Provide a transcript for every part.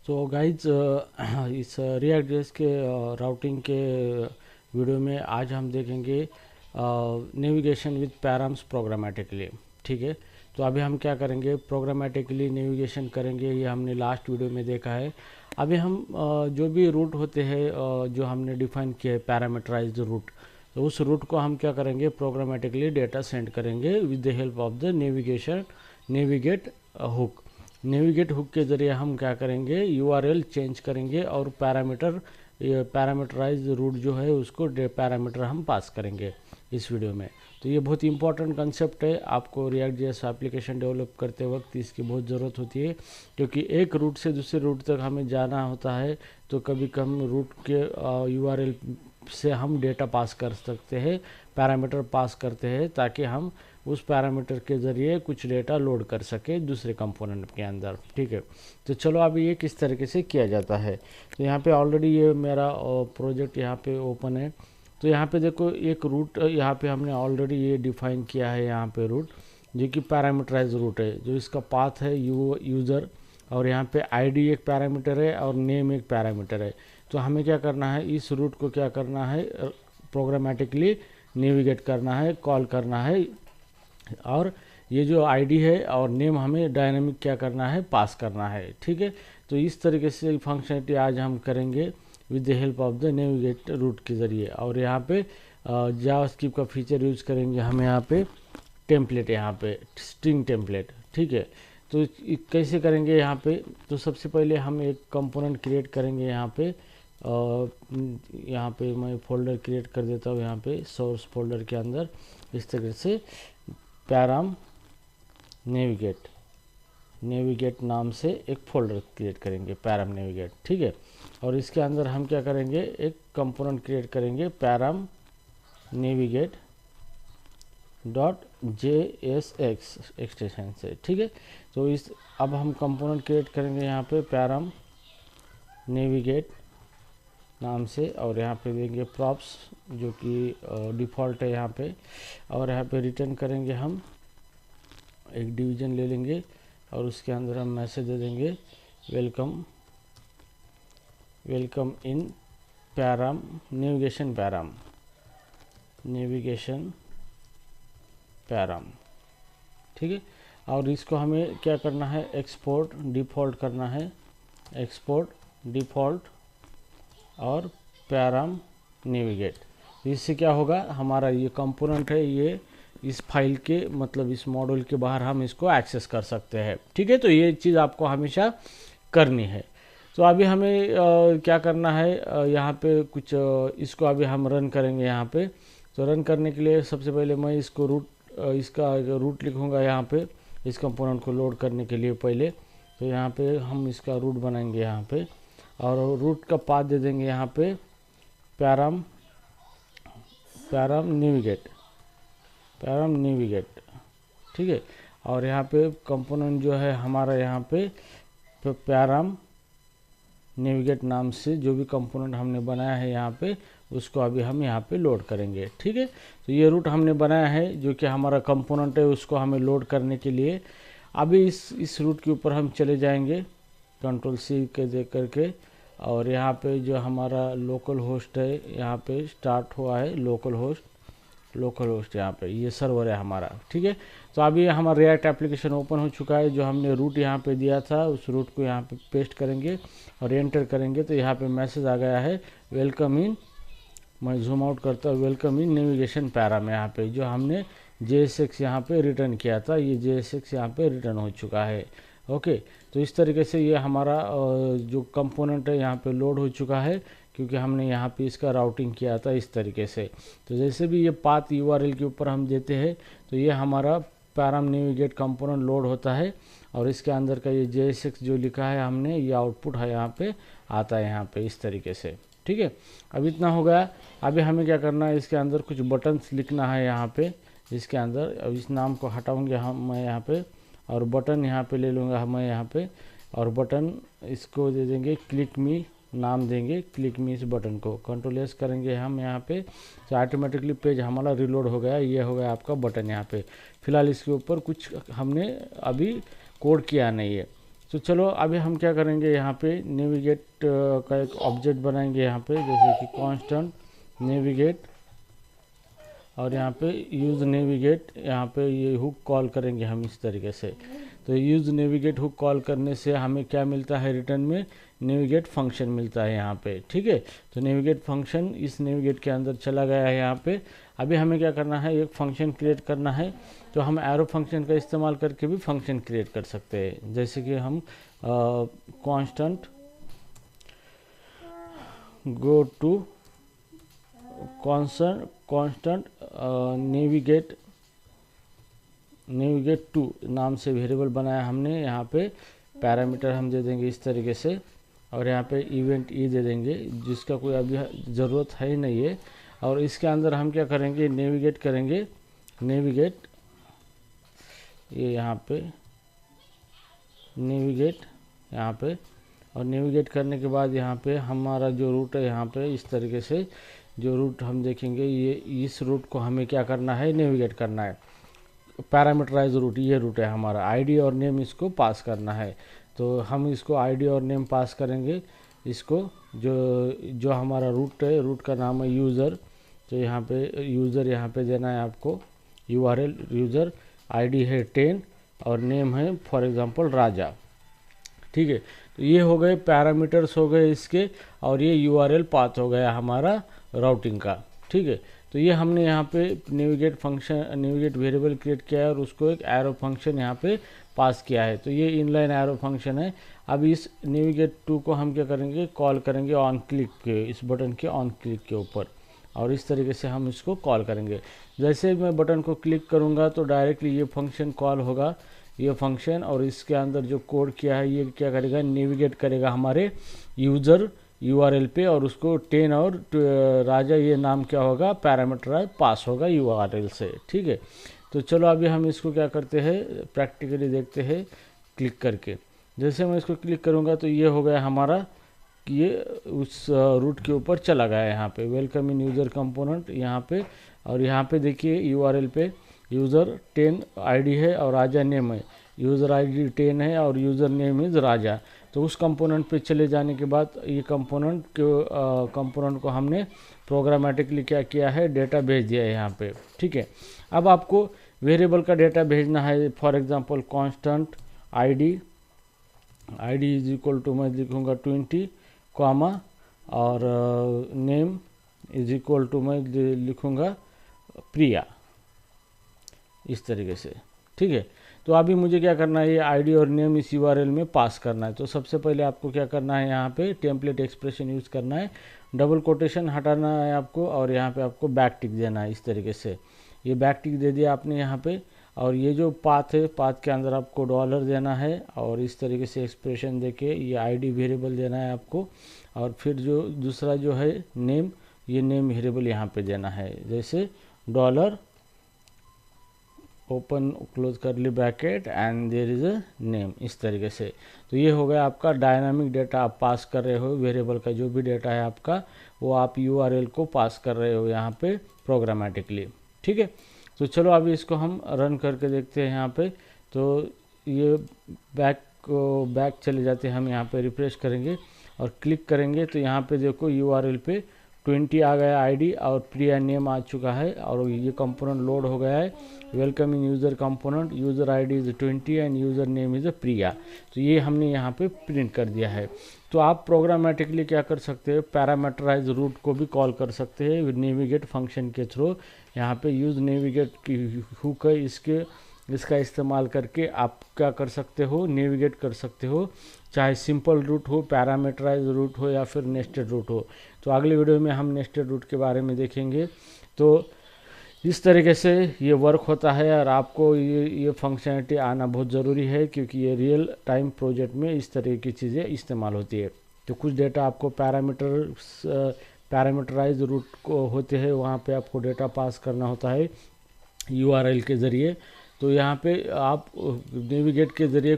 तो गाइज इस react JS के राउटिंग के वीडियो में आज हम देखेंगे नेविगेशन विद पैराम्स प्रोग्रामेटिकली। ठीक है, तो अभी हम क्या करेंगे, प्रोग्रामेटिकली नेविगेशन करेंगे। ये हमने लास्ट वीडियो में देखा है। अभी हम जो भी रूट होते हैं जो हमने डिफाइन किया है पैरामीटराइज्ड रूट, तो उस रूट को हम क्या करेंगे, प्रोग्रामेटिकली डेटा सेंड करेंगे with the help of the navigate hook. Navigate hook के ज़रिए हम क्या करेंगे, यूआरएल चेंज करेंगे और पैरामीटराइज रूट जो है उसको पैरामीटर हम पास करेंगे इस वीडियो में। तो ये बहुत इंपॉर्टेंट कंसेप्ट है, आपको रिएक्ट जेएस एप्लीकेशन डेवलप करते वक्त इसकी बहुत ज़रूरत होती है, क्योंकि एक रूट से दूसरे रूट तक हमें जाना होता है। तो कभी कम रूट के यूआरएल से हम डेटा पास कर सकते हैं, पैरामीटर पास करते हैं, ताकि हम उस पैरामीटर के ज़रिए कुछ डेटा लोड कर सके दूसरे कंपोनेंट के अंदर। ठीक है, तो चलो अभी ये किस तरीके से किया जाता है। तो यहाँ पे ऑलरेडी ये मेरा प्रोजेक्ट यहाँ पे ओपन है। तो यहाँ पे देखो एक रूट यहाँ पे हमने ऑलरेडी ये डिफाइन किया है, यहाँ पे रूट जो कि पैरामीटराइज रूट है, जो इसका पाथ है यूज़र, और यहाँ पे आईडी एक पैरामीटर है और नेम एक पैरामीटर है। तो हमें क्या करना है, इस रूट को क्या करना है, प्रोग्रामेटिकली नेविगेट करना है, कॉल करना है, और ये जो आईडी है और नेम हमें डायनामिक क्या करना है, पास करना है। ठीक है, तो इस तरीके से फंक्शनलिटी आज हम करेंगे with the help of the navigate route के ज़रिए। और यहाँ पे जावास्क्रिप्ट का फीचर यूज करेंगे हम, यहाँ पे टेम्पलेट, यहाँ पे स्ट्रिंग टेम्पलेट। ठीक है, तो कैसे करेंगे यहाँ पे, तो सबसे पहले हम एक कंपोनेंट क्रिएट करेंगे। यहाँ पे मैं फोल्डर क्रिएट कर देता हूँ, यहाँ पे सोर्स फोल्डर के अंदर इस तरह से पैराम नेविगेट नाम से एक फोल्डर क्रिएट करेंगे, पैराम नेविगेट। ठीक है, और इसके अंदर हम क्या करेंगे, एक कंपोनेंट क्रिएट करेंगे पैराम नेविगेट .jsx एक्सटेंशन से। ठीक है, तो अब हम कंपोनेंट क्रिएट करेंगे यहाँ पे पैराम नेविगेट नाम से, और यहाँ पे देंगे प्रॉप्स जो कि डिफ़ॉल्ट है यहाँ पे, और यहाँ पे रिटर्न करेंगे हम एक डिवीजन ले लेंगे, और उसके अंदर हम मैसेज दे देंगे welcome in params navigation params. ठीक है, और इसको हमें क्या करना है, एक्सपोर्ट डिफ़ॉल्ट करना है, एक्सपोर्ट डिफ़ॉल्ट और पैराम नेविगेट। इससे क्या होगा, हमारा ये कंपोनेंट है, ये इस फाइल के मतलब इस मॉड्यूल के बाहर हम इसको एक्सेस कर सकते हैं। ठीक है, तो ये चीज़ आपको हमेशा करनी है। तो अभी हमें क्या करना है, यहाँ पे कुछ इसको अभी हम रन करेंगे यहाँ पे। तो रन करने के लिए सबसे पहले मैं इसको इसका रूट लिखूँगा यहाँ पे, इस कंपोनेंट को लोड करने के लिए पहले। तो यहाँ पे हम इसका रूट बनाएंगे यहाँ पे, और रूट का पाथ दे देंगे यहाँ पे पैराम नेविगेट। ठीक है, और यहाँ पे कंपोनेंट जो है हमारा यहाँ पे पैराम नेविगेट नाम से जो भी कंपोनेंट हमने बनाया है यहाँ पे, उसको अभी हम यहाँ पे लोड करेंगे। ठीक है, तो ये रूट हमने बनाया है जो कि हमारा कंपोनेंट है, उसको हमें लोड करने के लिए अभी इस रूट के ऊपर हम चले जाएंगे, Ctrl+C के दे करके, और यहाँ पे जो हमारा लोकल होस्ट है यहाँ पे स्टार्ट हुआ है, लोकल होस्ट यहाँ पे ये सर्वर है हमारा। ठीक है, तो अभी हमारा रिएक्ट एप्लीकेशन ओपन हो चुका है। जो हमने रूट यहाँ पे दिया था उस रूट को यहाँ पे पेस्ट करेंगे और एंटर करेंगे, तो यहाँ पे मैसेज आ गया है वेलकम इन, मैं जूम आउट करता हूँ, वेलकम इन नेविगेशन पैराम। यहाँ पे जो हमने JSX यहाँ पे रिटर्न किया था, ये JSX यहाँ पे रिटर्न हो चुका है। ओके, तो इस तरीके से ये हमारा जो कंपोनेंट है यहाँ पे लोड हो चुका है, क्योंकि हमने यहाँ पे इसका राउटिंग किया था इस तरीके से। तो जैसे भी ये पाथ यूआरएल के ऊपर हम देते हैं, तो ये हमारा पैराम नेविगेट कंपोनेंट लोड होता है, और इसके अंदर का ये JSX जो लिखा है हमने, ये आउटपुट है यहाँ पे आता है यहाँ पे इस तरीके से। ठीक है, अब इतना हो गया। अभी हमें क्या करना है, इसके अंदर कुछ बटन्स लिखना है यहाँ पे इसके अंदर। अब इस नाम को हटाऊँगे मैं यहाँ पे, और बटन यहाँ पे ले लूँगा मैं यहाँ पे, और बटन इसको दे देंगे क्लिक मी, नाम देंगे क्लिक मी इस बटन को। Ctrl+S करेंगे हम यहाँ पे, तो ऑटोमेटिकली पेज हमारा रिलोड हो गया। ये हो गया आपका बटन यहाँ पे। फिलहाल इसके ऊपर कुछ हमने अभी कोड किया नहीं है। तो चलो अभी हम क्या करेंगे, यहाँ पे नेविगेट का एक ऑब्जेक्ट बनाएंगे यहाँ पे, जैसे कि कांस्टेंट नेविगेट, और यहाँ पे यूज़ नेविगेट, यहाँ पे ये हुक कॉल करेंगे हम इस तरीके से। तो यूज़ नेविगेट हुक कॉल करने से हमें क्या मिलता है, रिटर्न में नेविगेट फंक्शन मिलता है यहाँ पे, ठीक है। तो नेविगेट फंक्शन इस नेविगेट के अंदर चला गया है यहाँ पे। अभी हमें क्या करना है, एक फंक्शन क्रिएट करना है। तो हम एरो फंक्शन का इस्तेमाल करके भी फंक्शन क्रिएट कर सकते हैं, जैसे कि हम constant go to constant navigate to नाम से वेरिएबल बनाया हमने। यहाँ पे पैरामीटर हम दे देंगे इस तरीके से, और यहाँ पे इवेंट ई दे देंगे, जिसका कोई अभी ज़रूरत है ही नहीं है। और इसके अंदर हम क्या करेंगे, नेविगेट करेंगे, नेविगेट ये यहाँ पे नेविगेट यहाँ पे, और नेविगेट करने के बाद यहाँ पे हमारा जो रूट है, यहाँ पे इस तरीके से जो रूट हम देखेंगे, ये इस रूट को हमें क्या करना है, नेविगेट करना है। पैरामीटराइज रूट, ये रूट है हमारा, आईडी और नेम इसको पास करना है। तो हम इसको आईडी और नेम पास करेंगे, इसको जो हमारा रूट है, रूट का नाम है यूज़र। तो यहाँ पे यूज़र यहाँ पे देना है आपको, यूआरएल यूज़र, आईडी है 10 और नेम है फॉर एग्जांपल राजा, ठीक है। तो ये हो गए पैरामीटर्स हो गए इसके, और ये यूआरएल पाथ हो गया हमारा राउटिंग का, ठीक है। तो ये हमने यहाँ पे navigate function, navigate variable create किया है और उसको एक एरो फंक्शन यहाँ पे पास किया है। तो ये इनलाइन एरो फंक्शन है। अब इस नेविगेट टू को हम क्या करेंगे, कॉल करेंगे ऑन क्लिक के, इस बटन के ऑन क्लिक के ऊपर, और इस तरीके से हम इसको कॉल करेंगे। जैसे मैं बटन को क्लिक करूँगा तो डायरेक्टली ये फंक्शन कॉल होगा, ये फंक्शन, और इसके अंदर जो कोड किया है ये क्या करेगा, नेविगेट करेगा हमारे यूज़र यूआरएल पे, और उसको 10 और राजा ये नाम क्या होगा, पैरामीटर पास होगा यूआरएल से, ठीक है। तो चलो अभी हम इसको क्या करते हैं, प्रैक्टिकली देखते हैं क्लिक करके। जैसे मैं इसको क्लिक करूँगा तो ये हो गया हमारा, ये उस रूट के ऊपर चला गया है। यहाँ पे वेलकम इन यूज़र कंपोनेंट यहाँ पे, और यहाँ पे देखिए यूआरएल पे यूज़र 10 आईडी है और राजा नेम है, यूज़र आईडी 10 है और यूज़र नेम इज़ राजा। तो उस कंपोनेंट पे चले जाने के बाद ये कंपोनेंट को हमने प्रोग्रामेटिकली क्या किया है, डेटा भेज दिया है यहाँ पे, ठीक है। अब आपको वेरिएबल का डेटा भेजना है, for example constant ID is equal to, मैं लिखूँगा 20 कॉमा, और नेम इज इक्वल टू मैं लिखूँगा प्रिया, इस तरीके से, ठीक है। तो अभी मुझे क्या करना है, ये आईडी और नेम इस यूआरएल में पास करना है। तो सबसे पहले आपको क्या करना है, यहाँ पे टेम्पलेट एक्सप्रेशन यूज़ करना है, डबल कोटेशन हटाना है आपको, और यहाँ पे आपको बैक टिक देना है इस तरीके से। ये बैक टिक दे दिया आपने यहाँ पे, और ये जो पाथ है, पाथ के अंदर आपको डॉलर देना है, और इस तरीके से एक्सप्रेशन देके ये आईडी वेरिएबल देना है आपको, और फिर जो दूसरा जो है नेम, ये नेम वेरिएबल यहाँ पे देना है, जैसे dollar open close curly bracket and there is a name, इस तरीके से। तो ये हो गया आपका डायनामिक डेटा आप पास कर रहे हो, वेरिएबल का जो भी डेटा है आपका, वो आप यूआरएल को पास कर रहे हो यहाँ पे प्रोग्रामेटिकली, ठीक है। तो चलो अभी इसको हम रन करके देखते हैं यहाँ पे। तो ये बैक चले जाते हैं हम, यहाँ पे रिफ्रेश करेंगे और क्लिक करेंगे तो यहाँ पे देखो यूआरएल पे 20 आ गया आईडी और प्रिया नेम आ चुका है, और ये कंपोनेंट लोड हो गया है। Welcome in user component, user ID is 20 and user name is Priya. तो ये हमने यहाँ पे प्रिंट कर दिया है। तो आप प्रोग्रामेटिकली क्या कर सकते हैं, पैरामीटराइज रूट को भी कॉल कर सकते हैं नेविगेट फंक्शन के थ्रू। यहाँ पे यूज़ नेविगेट की हुक है, इसका इस्तेमाल करके आप क्या कर सकते हो, नेविगेट कर सकते हो, चाहे सिंपल रूट हो, पैरामीटराइज रूट हो, या फिर नेस्टेड रूट हो। तो अगले वीडियो में हम नेस्टेड रूट के बारे में देखेंगे। तो इस तरीके से ये वर्क होता है, और आपको ये फंक्शनलिटी आना बहुत ज़रूरी है, क्योंकि ये रियल टाइम प्रोजेक्ट में इस तरह की चीज़ें इस्तेमाल होती है। तो कुछ डेटा आपको पैरामीटराइज रूट को होते हैं, वहाँ पे आपको डेटा पास करना होता है यूआरएल के ज़रिए। तो यहाँ पे आप नेविगेट के ज़रिए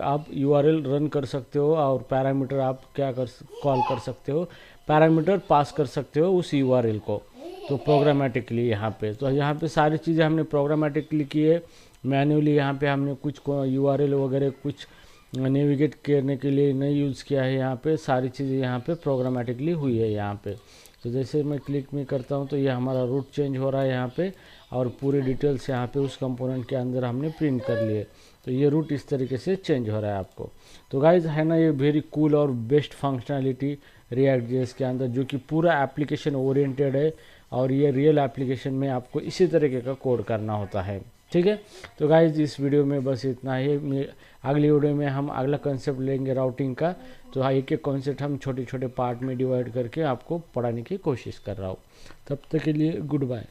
आप यूआरएल रन कर सकते हो, और पैरामीटर आप कॉल कर सकते हो, पैरामीटर पास कर सकते हो उस यूआरएल को। तो प्रोग्रामेटिकली यहाँ पे सारी चीज़ें हमने प्रोग्रामेटिकली की है। मैन्युअली यहाँ पे हमने कुछ यूआरएल वगैरह कुछ नेविगेट करने के लिए नहीं यूज़ किया है। यहाँ पे सारी चीज़ें यहाँ पे प्रोग्रामेटिकली हुई है यहाँ पे। तो जैसे मैं क्लिक में करता हूँ तो ये हमारा रूट चेंज हो रहा है यहाँ पे, और पूरी डिटेल्स यहाँ पे उस कंपोनेंट के अंदर हमने प्रिंट कर लिए। तो ये रूट इस तरीके से चेंज हो रहा है आपको। तो गाइज है ना, ये वेरी कूल और बेस्ट फंक्शनैलिटी रिएक्ट जेएस के अंदर, जो कि पूरा एप्लीकेशन ओरिएंटेड है, और ये रियल एप्लीकेशन में आपको इसी तरीके का कोड करना होता है। ठीक है, तो गाइज इस वीडियो में बस इतना ही। अगली वीडियो में हम अगला कंसेप्ट लेंगे राउटिंग का। तो एक एक कॉन्सेप्ट हम छोटे छोटे पार्ट में डिवाइड करके आपको पढ़ाने की कोशिश कर रहा हूँ। तब तक के लिए गुड बाय।